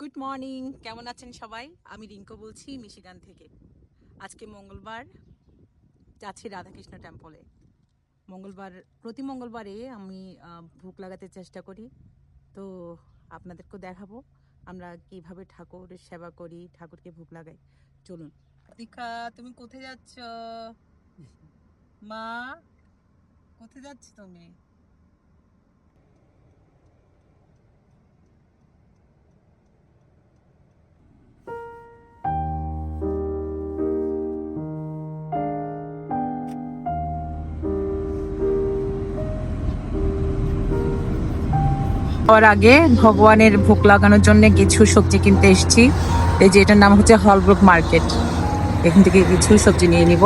Good morning, কেমন আছেন সবাই? আমি রিঙ্কু বলছি মিশিগান থেকে। আজকে মঙ্গলবার, যাচ্ছি রাধাকৃষ্ণ টেম্পলে। প্রতি মঙ্গলবারে আমি ভোগ লাগাতে চেষ্টা করি। তো আপনাদেরকেও দেখাবো আমরা কিভাবে ঠাকুরের সেবা করি, ঠাকুরকে ভোগ লাগাই। চলুন। দীক্ষা, তুমি কোথায় যাচ্ছ? মা, কোথায় যাচ্ছ তুমি? আগে ভগবানের ভোগ লাগানোর জন্য কিছু সবজি কিনতে এসেছি। এই যে এটার নাম হচ্ছে হলব্রুক মার্কেট। এখান থেকে কিছু সবজি নিয়ে নিব।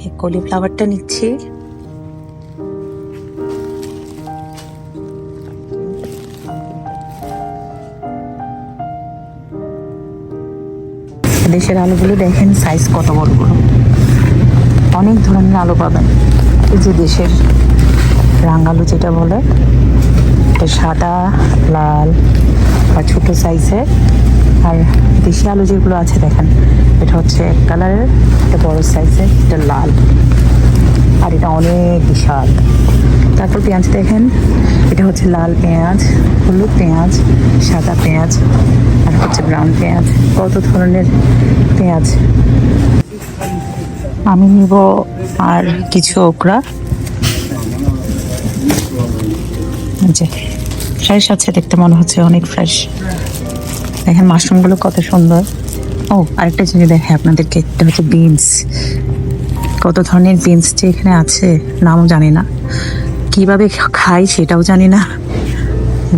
এই কলিফ্লাওয়ারটা নিচ্ছি। দেশের আলুগুলো দেখেন সাইজ কত বড় বড়, অনেক ধরনের আলু পাবেন। এই যে দেশের রাঙালু যেটা বলে, এটা সাদা, লাল বা ছোট সাইজের। আর দেশি আলু যেগুলো আছে দেখেন, এটা হচ্ছে এক কালারের, এটা বড় সাইজের, এটা লাল, আর এটা অনেক বিশাল। তারপর পেঁয়াজ দেখেন, এটা হচ্ছে লাল পেঁয়াজ, হলুদ পেঁয়াজ, সাদা পেঁয়াজ, আর হচ্ছে ব্রাউন পেঁয়াজ। কত ধরনের পেঁয়াজ। আমি নিব আর কিছু ওকরা। ফ্রেশ আছে, দেখতে মনে হচ্ছে অনেক ফ্রেশ। দেখেন মাশরুমগুলো কত সুন্দর। ও, আরেকটা জিনিস দেখে আপনাদেরকে, এটা হচ্ছে বিনস। কত ধরনের বিনস যে এখানে আছে, নামও জানি না, কিভাবে খাই সেটাও জানি না।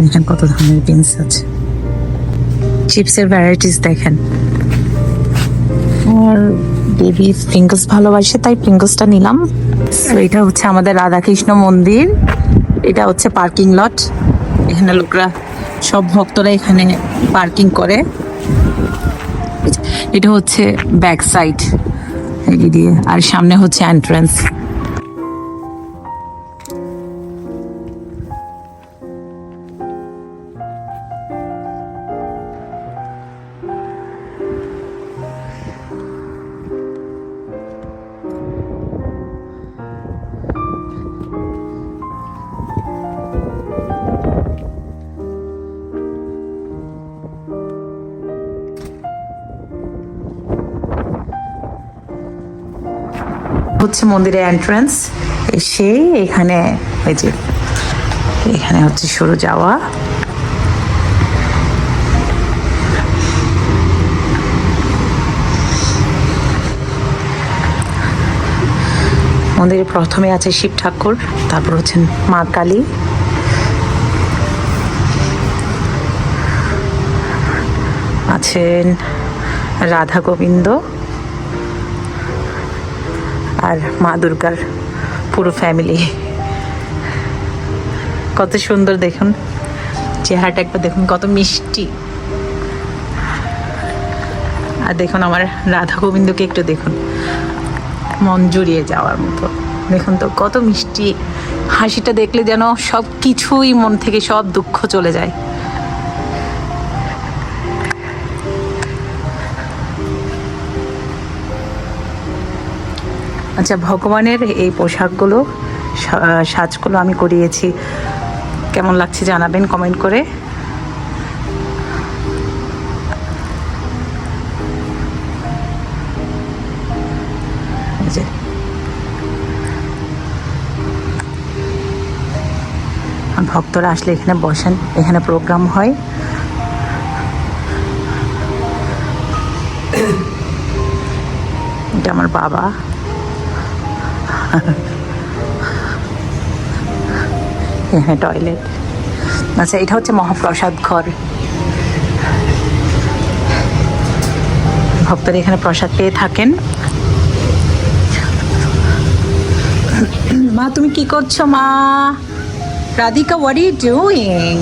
দেখেন কত ধরনের বিনস আছে। চিপসের ভ্যারাইটিস দেখেন। আর বেবি প্রিঙ্গলস ভালোবাসে, তাই প্রিঙ্গলসটা নিলাম। তো এটা হচ্ছে আমাদের রাধাকৃষ্ণ মন্দির। এটা হচ্ছে পার্কিং লট। এখানে লোকরা, সব ভক্তরা এখানে পার্কিং করে। এটা হচ্ছে ব্যাক সাইড দিয়ে, আর সামনে হচ্ছে এন্ট্রান্স। হচ্ছে মন্দিরের এন্ট্রান্স। এসে এখানে, এই যে এখানে হচ্ছে সরে যাওয়া। মন্দিরে প্রথমে আছে শিব ঠাকুর, তারপর হচ্ছেন মা কালী, আছেন রাধা গোবিন্দ, আর মা দুর্গার পুরো ফ্যামিলি। কত সুন্দর দেখুন চেহারাটা, একবার দেখুন কত মিষ্টি। আর দেখুন আমার রাধা গোবিন্দকে একটু দেখুন, মন জুড়িয়ে যাওয়ার মতো। দেখুন তো কত মিষ্টি হাসিটা, দেখলে যেন সব কিছুই মন থেকে সব দুঃখ চলে যায়। আচ্ছা, ভগবানের এই পোশাকগুলো, সাজগুলো আমি করিয়েছি, কেমন লাগছে জানাবেন কমেন্ট করে। ভক্তরা আসলে এখানে বসেন, এখানে প্রোগ্রাম হয়। এটা আমার বাবা। হ্যাঁ, টয়লেট। আচ্ছা, এটা হচ্ছে মহাপ্রসাদ ঘর। ভক্তরা এখানে প্রসাদ পেয়ে থাকেন। মা, তুমি কি করছো মা? Radhika, what are you doing?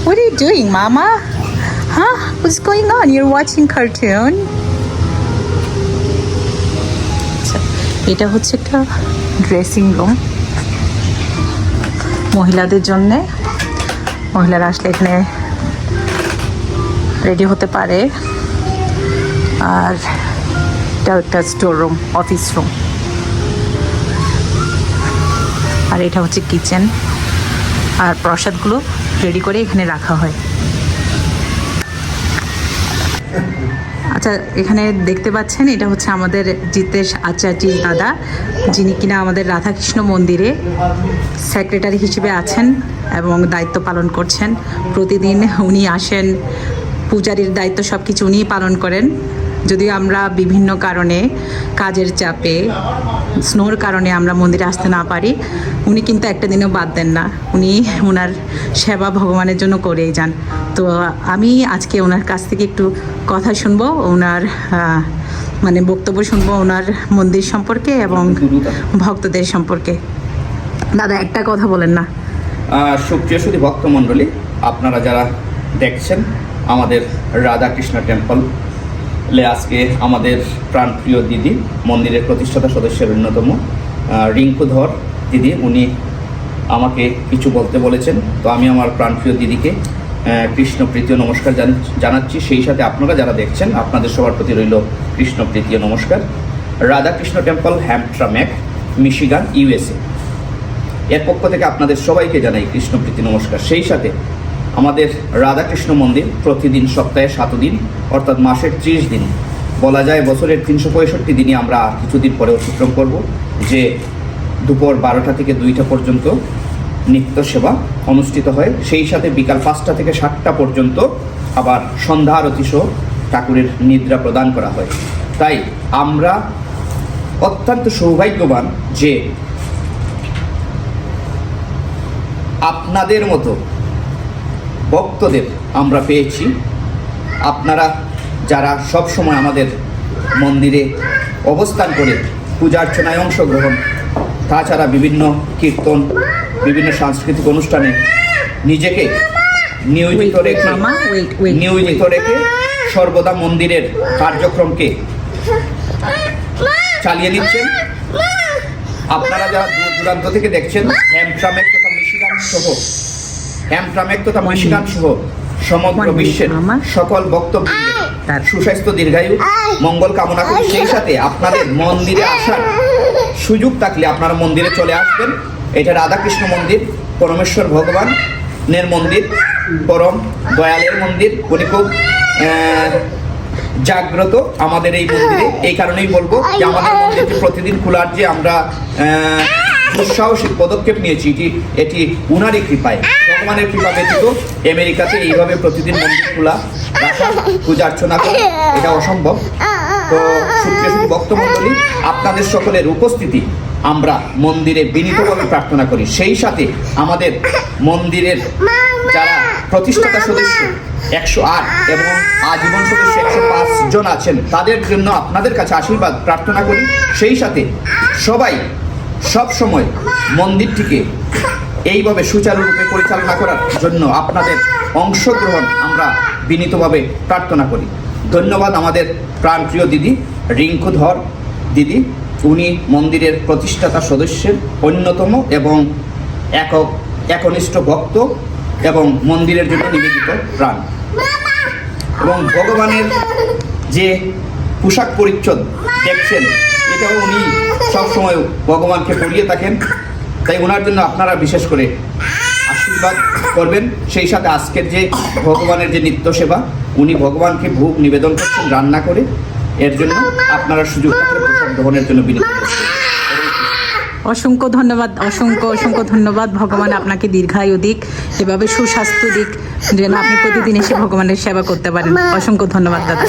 What are you doing, Mama? Huh? What's going on? You're watching cartoon? আচ্ছা, এটা হচ্ছে একটা ড্রেসিং রুম মহিলাদের জন্যে। মহিলারা আসলে এখানে রেডি হতে পারে। আর এটাও একটা স্টোর রুম, অফিস রুম। আর এটা হচ্ছে কিচেন। আর প্রসাদগুলো রেডি করে এখানে রাখা হয়। আচ্ছা, এখানে দেখতে পাচ্ছেন এটা হচ্ছে আমাদের জিতেশ আচার্যির দাদা, যিনি কিনা আমাদের রাধাকৃষ্ণ মন্দিরে সেক্রেটারি হিসেবে আছেন এবং দায়িত্ব পালন করছেন। প্রতিদিন উনি আসেন, পূজারীর দায়িত্ব সব কিছু উনিই পালন করেন। যদিও আমরা বিভিন্ন কারণে, কাজের চাপে, স্নোর কারণে আমরা মন্দিরে আসতে না পারি, উনি কিন্তু একটা দিনও বাদ দেন না। উনি ওনার সেবা ভগবানের জন্য করেই যান। তো আমি আজকে ওনার কাছ থেকে একটু কথা শুনবো, ওনার মানে বক্তব্য শুনবো ওনার মন্দির সম্পর্কে এবং ভক্তদের সম্পর্কে। দাদা, একটা কথা বলেন না। সুপ্রিয় সুধী ভক্তমণ্ডলী, আপনারা যারা দেখছেন আমাদের রাধাকৃষ্ণ টেম্পল, আজকে আমাদের প্রাণপ্রিয় দিদি, মন্দিরের প্রতিষ্ঠাতা সদস্যের অন্যতম রিঙ্কু ধর দিদি, উনি আমাকে কিছু বলতে বলেছেন। তো আমি আমার প্রাণপ্রিয় দিদিকে কৃষ্ণপ্রীতীয় নমস্কার জানাচ্ছি। সেই সাথে আপনারা যারা দেখছেন আপনাদের সবার প্রতি রইল কৃষ্ণপ্রীতীয় নমস্কার। রাধাকৃষ্ণ টেম্পল, হ্যাম্পট্রাম্যাক, মিশিগান, ইউএসএ, এর পক্ষ থেকে আপনাদের সবাইকে জানাই কৃষ্ণপ্রীতি নমস্কার। সেই সাথে আমাদের রাধাকৃষ্ণ মন্দির প্রতিদিন সপ্তাহে 7 দিন, অর্থাৎ মাসের 30 দিন, বলা যায় বছরের 365 দিনই আমরা কিছুদিন পরে অতিক্রম করব, যে দুপুর 12টা থেকে 2টা পর্যন্ত নিত্য সেবা অনুষ্ঠিত হয়। সেই সাথে বিকাল 5টা থেকে 7টা পর্যন্ত আবার সন্ধ্যা আরতি সহ ঠাকুরের নিদ্রা প্রদান করা হয়। তাই আমরা অত্যন্ত সৌভাগ্যবান যে আপনাদের মতো ভক্তদের আমরা পেয়েছি। আপনারা যারা সব সময় আমাদের মন্দিরে অবস্থান করে পূজার্চনায় অংশগ্রহণ, তাছাড়া বিভিন্ন কীর্তন, বিভিন্ন সাংস্কৃতিক অনুষ্ঠানে নিজেকে নিয়োজিত রেখে সর্বদা মন্দিরের কার্যক্রমকে চালিয়ে নিচ্ছেন। আপনারা যারা দূর দূরান্ত থেকে দেখছেন, হ্যাম্পট্রাম্যাক তথা মিশিগান সহ সমগ্র বিশ্বের সকল বক্তব্য সুস্বাস্থ্য, দীর্ঘায়ু, মঙ্গল কামনা করি। সেই সাথে আপনাদের মন্দিরে আসার সুযোগ থাকলে আপনারা মন্দিরে চলে আসবেন। এটা রাধাকৃষ্ণ মন্দির, পরমেশ্বর ভগবানের মন্দির, পরম দয়ালের মন্দির। উনি খুব জাগ্রত আমাদের এই মন্দিরে। এই কারণেই বলবো যে আমাদের মন্দিরটি প্রতিদিন খোলার যে আমরা দুঃসাহসিক পদক্ষেপ নিয়েছি, এটি উনারই কৃপায়, ভগবানের কৃপা ব্যতীত আমেরিকাতে এইভাবে প্রতিদিন মন্দির খোলা রাখা, পূজা অর্চনা করা এটা অসম্ভব। তো সুপ্রিয় ভক্তমণ্ডলী, আপনাদের সকলের উপস্থিতি আমরা মন্দিরে বিনীতভাবে প্রার্থনা করি। সেই সাথে আমাদের মন্দিরের যারা প্রতিষ্ঠাতা সদস্য 108 এবং আজীবন সদস্য 105 জন আছেন, তাদের জন্য আপনাদের কাছে আশীর্বাদ প্রার্থনা করি। সেই সাথে সবাই সব সময় মন্দিরটিকে এইভাবে সুচারুরূপে পরিচালনা করার জন্য আপনাদের অংশগ্রহণ আমরা বিনীতভাবে প্রার্থনা করি। ধন্যবাদ আমাদের প্রাণপ্রিয় দিদি রিঙ্কু ধর দিদি। উনি মন্দিরের প্রতিষ্ঠাতা সদস্যের অন্যতম এবং একনিষ্ঠ ভক্ত এবং মন্দিরের জন্য নিবেদিত প্রাণ। এবং ভগবানের যে পোশাক পরিচ্ছদ দেখছেন, এটাও উনি সবসময় ভগবানকে পরিয়ে থাকেন। তাই ওনার জন্য আপনারা বিশেষ করে আশীর্বাদ করবেন। সেই সাথে আজকের যে ভগবানের যে নিত্য সেবা, উনি ভগবানকে ভোগ নিবেদন করছেন রান্না করে, এর জন্য আপনারা সুযোগ থাকলে প্রসাদ গ্রহণের জন্য বিনীত করছেন। অসংখ্য ধন্যবাদ, অসংখ্য ধন্যবাদ। ভগবান আপনাকে দীর্ঘায়ু দিক, এভাবে সুস্বাস্থ্য দিক, যেন আপনি প্রতিদিন এসে ভগবানের সেবা করতে পারেন। অসংখ্য ধন্যবাদ দাদা।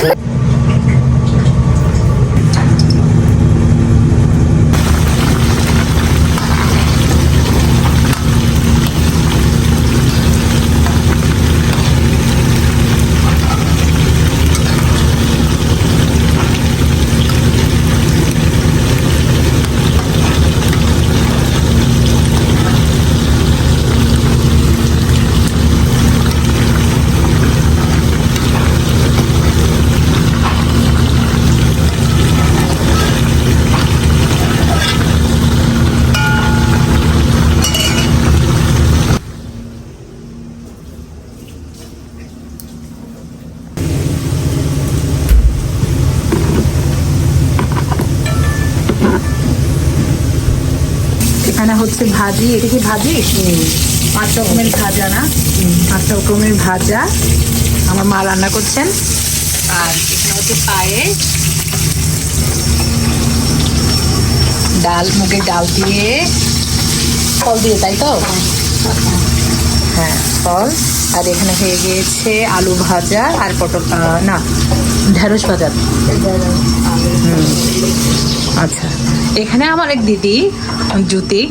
হচ্ছে ভাজি, এটা কি ভাজি? 5 রকমের ভাজা না? 5 রকমের ভাজা আমার মা রান্না করছেন। আর এখানে হচ্ছে পায়েস, ডাল, মুগের ডাল দিয়ে, ফল দিয়ে, তাই তো? হ্যাঁ, ফল। আর এখানে হয়ে গিয়েছে আলু ভাজা আর পটল, না, ঢেঁড়স ভাজা। আচ্ছা, এখানে আমার এক দিদি জ্যোতি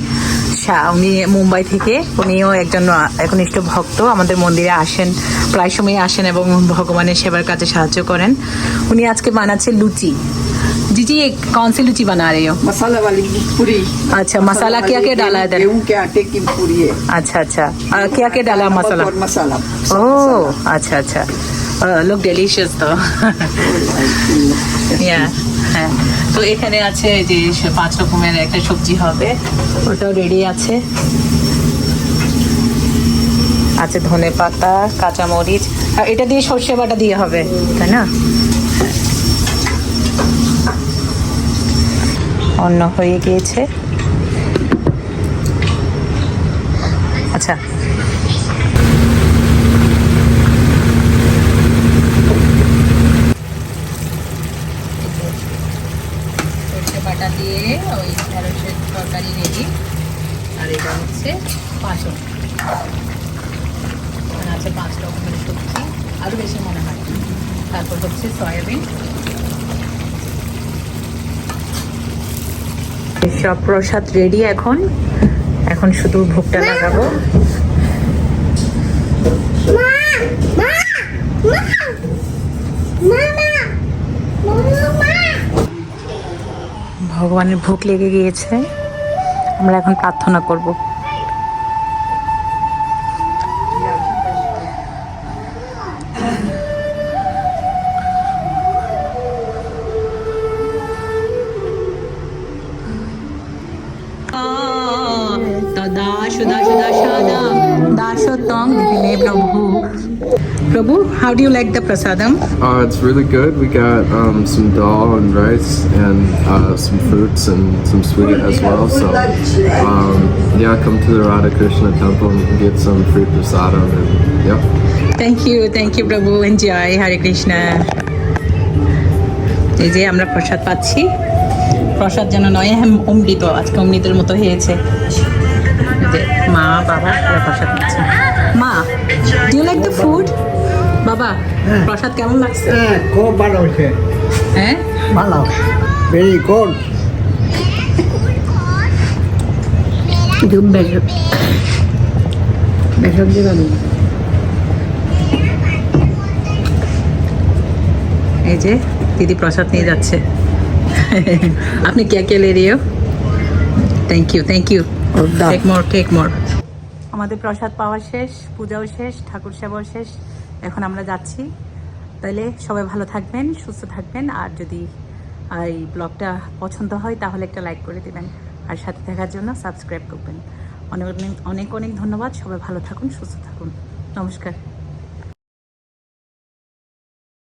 শাহ, উনি মুম্বাই থেকে, উনিও একজন একনিষ্ঠ ভক্ত, আমাদের মন্দিরে আসেন, প্রায় সময় আসেন এবং ভগবানের সেবার কাজে সাহায্য করেন। উনি আজকে বানাচ্ছে লুচি। जीजी ये कौन सी लुची बना रही हो? मसाला वाली पूरी। अच्छा, मसाला क्या क्या डाला है? गेहूं के आटे की पूरी है। अच्छा अच्छा, क्या क्या डाला मसाला? और मसाला। ओह अच्छा अच्छा, लुक डिलीशियस तो। या হ্যাঁ, তো এখানে আছে যে 5 রকমের একটা সবজি হবে, ওটাও রেডি আছে। আছে ধনে পাতা, কাঁচা মরিচ, আর এটা দিয়ে সর্ষে বাটা দিয়ে হবে, তাই না? অন্য হয়ে গিয়েছে। আচ্ছা, সরষে বাটা দিয়ে ওই ঢেঁড়সের তরকারি রেডি। আর এটা হচ্ছে পাঁচন, এখানে আছে 5 রকমের সবজি, আরও বেশি মনে হয়। তারপর হচ্ছে সয়াবিন। সব প্রসাদ রেডি। এখন এখন শুধু ভোগটা লাগাবো। ভগবানের ভোগ লেগে গিয়েছে, আমরা এখন প্রার্থনা করব। Prabhu, how do you like the prasadam? It's really good. We got some dal and rice and some fruits and some sweet as well. So yeah, come to the Radha Krishna temple and get some free prasadam. And yeah. Thank you Prabhu. Enjoy. Hare Krishna. এই যে আমরা প্রসাদ পাচ্ছি, প্রসাদ যেন নয়, অমৃত, আজকে অমৃতের মতো হয়েছে। মা বাবা প্রসাদ পাচ্ছে। মা, do you like the food? বাবা, প্রসাদ কেমন লাগছে? খুব ভালো হয়েছে। হ্যাঁ, ভালো, ভেরি গুড। এই যে দিদি প্রসাদ নিয়ে যাচ্ছে। আপনি কে কে লে রিও? Thank you take more. আমাদের প্রসাদ পাওয়া শেষ, পূজাও শেষ, ঠাকুর সেবাও শেষ। এখন আমরা যাচ্ছি। তাহলে সবাই ভালো থাকবেন, সুস্থ থাকবেন। আর যদি এই ব্লগটা পছন্দ হয় তাহলে একটা লাইক করে দেবেন, আর সাথে থাকার জন্য সাবস্ক্রাইব করবেন। অনেক অনেক অনেক অনেক ধন্যবাদ। সবাই ভালো থাকুন, সুস্থ থাকুন। নমস্কার।